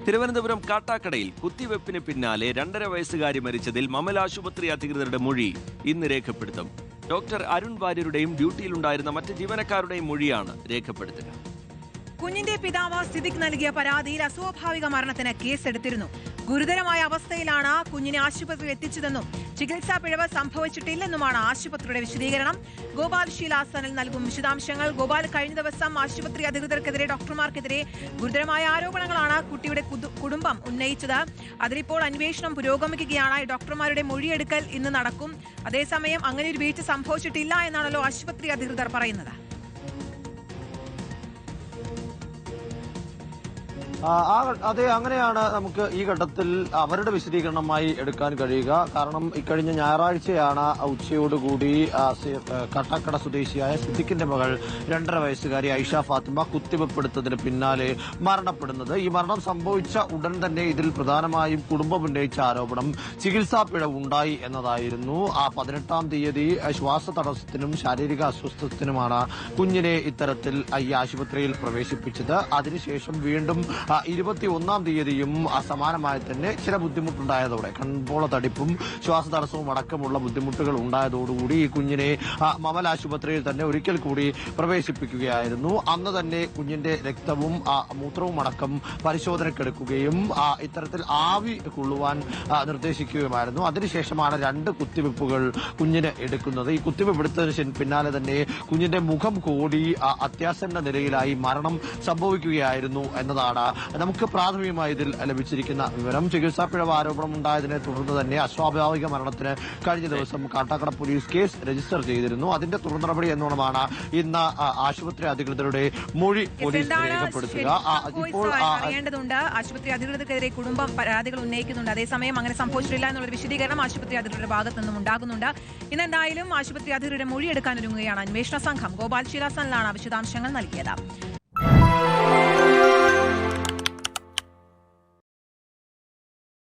തിരുവനന്തപുരം കാട്ടാക്കടയിൽ കുത്തിവെപ്പിന് പിന്നാലെ 2.5 വയസ്സുകാരി മരിച്ചതിൽ മമൽ ആശുപത്രി അധികൃതരുടെ മൊഴി ഇന്ന് രേഖപ്പെടുത്തും. ഡോക്ടർ അരുൺ വാര്യരുടെയും ഡ്യൂട്ടിയിലുണ്ടായിരുന്ന മറ്റ് ജീവനക്കാരുടെയും മൊഴിയാണ് രേഖപ്പെടുത്തുക. കുഞ്ഞിന്റെ പിതാവ് സിദ്ദിഖ് നൽകിയ പരാതിയിൽ അസ്വാഭാവിക മരണത്തിന് കേസെടുത്തിരുന്നു. ഗുരുതരമായ അവസ്ഥയിലാണ് കുഞ്ഞിനെ ആശുപത്രിയിൽ എത്തിച്ചതെന്നും ചികിത്സാ പിഴവ് സംഭവിച്ചിട്ടില്ലെന്നുമാണ് ആശുപത്രിയുടെ വിശദീകരണം. ഗോപാൽ ശീലാസനിൽ നൽകും വിശദാംശങ്ങൾ. ഗോപാൽ, കഴിഞ്ഞ ദിവസം ആശുപത്രി അധികൃതർക്കെതിരെ, ഡോക്ടർമാർക്കെതിരെ ഗുരുതരമായ ആരോപണങ്ങളാണ് കുട്ടിയുടെ കുടുംബം ഉന്നയിച്ചത്. അതിലിപ്പോൾ അന്വേഷണം പുരോഗമിക്കുകയാണ്. ഡോക്ടർമാരുടെ മൊഴിയെടുക്കൽ ഇന്ന് നടക്കും. അതേസമയം അങ്ങനെ ഒരു വീഴ്ച സംഭവിച്ചിട്ടില്ല എന്നാണല്ലോ ആശുപത്രി അധികൃതർ പറയുന്നത്. അതെ, അങ്ങനെയാണ് നമുക്ക് ഈ ഘട്ടത്തിൽ അവരുടെ വിശദീകരണമായി എടുക്കാൻ കഴിയുക. കാരണം ഇക്കഴിഞ്ഞ ഞായറാഴ്ചയാണ് ഉച്ചയോടുകൂടി കാട്ടാക്കട സ്വദേശിയായ സിദ്ദിഖിന്റെ മകൾ 2.5 വയസ്സുകാരി ഐഷ ഫാത്തിമ കുത്തിവെപ്പെടുത്തതിന് പിന്നാലെ മരണപ്പെടുന്നത്. ഈ മരണം സംഭവിച്ച ഉടൻ തന്നെ ഇതിൽ പ്രധാനമായും കുടുംബം ഉന്നയിച്ച ആരോപണം ചികിത്സാ പിഴവ് ഉണ്ടായി എന്നതായിരുന്നു. 18-ാം തീയതി ശ്വാസതടസ്സത്തിനും ശാരീരിക അസ്വസ്ഥത്തിനുമാണ് കുഞ്ഞിനെ ഇത്തരത്തിൽ ഈ ആശുപത്രിയിൽ പ്രവേശിപ്പിച്ചത്. അതിനുശേഷം വീണ്ടും 21-ാം തീയതിയും സമാനമായി തന്നെ ചില ബുദ്ധിമുട്ടുണ്ടായതോടെ, കൺപോള തടിപ്പും ശ്വാസതടസ്സവും അടക്കമുള്ള ബുദ്ധിമുട്ടുകൾ ഉണ്ടായതോടുകൂടി ഈ കുഞ്ഞിനെ മമൽ ആശുപത്രിയിൽ തന്നെ ഒരിക്കൽ കൂടി പ്രവേശിപ്പിക്കുകയായിരുന്നു. അന്ന് തന്നെ കുഞ്ഞിന്റെ രക്തവും മൂത്രവും അടക്കം പരിശോധനയ്ക്കെടുക്കുകയും ഇത്തരത്തിൽ ആവി കൊള്ളുവാൻ നിർദ്ദേശിക്കുകയുമായിരുന്നു. അതിനുശേഷമാണ് 2 കുത്തിവെപ്പുകൾ കുഞ്ഞിന് എടുക്കുന്നത്. ഈ കുത്തിവെപ്പ് എടുത്തതിന് പിന്നാലെ തന്നെ കുഞ്ഞിന്റെ മുഖം കോടി അത്യാസന്ന നിലയിലായി മരണം സംഭവിക്കുകയായിരുന്നു എന്നതാണ് നമുക്ക് പ്രാഥമികമായി ഇതിൽ ലഭിച്ചിരിക്കുന്ന വിവരം. ചികിത്സാ പിഴവ് ആരോപണം ഉണ്ടായതിനെ തുടർന്ന് തന്നെ അസ്വാഭാവിക മരണത്തിന് കഴിഞ്ഞ ദിവസം കാട്ടാക്കട പോലീസ് കേസ് രജിസ്റ്റർ ചെയ്തിരുന്നു. അതിന്റെ തുടർ നടപടി എന്നോണമാണ് ഇന്ന് ആശുപത്രി അധികൃതരുടെ മൊഴി പോലീസ് രേഖപ്പെടുത്തുക. ഇപ്പോൾ അറിയേണ്ടതുണ്ട്, ആശുപത്രി അധികൃതർക്കെതിരെ കുടുംബം പരാതികൾ ഉന്നയിക്കുന്നുണ്ട്. അതേസമയം അങ്ങനെ സംഭവിച്ചിട്ടില്ല എന്നുള്ള വിശദീകരണം ആശുപത്രി അധികൃതരുടെ ഭാഗത്തു നിന്നും ഉണ്ടാകുന്നുണ്ട്. ഇന്നെന്തായാലും ആശുപത്രി അധികൃതരുടെ മൊഴിയെടുക്കാനൊരുങ്ങുകയാണ് അന്വേഷണ സംഘം. ഗോപാൽ ശീലാസനിലാണ് വിശദാംശങ്ങൾ നൽകിയത്.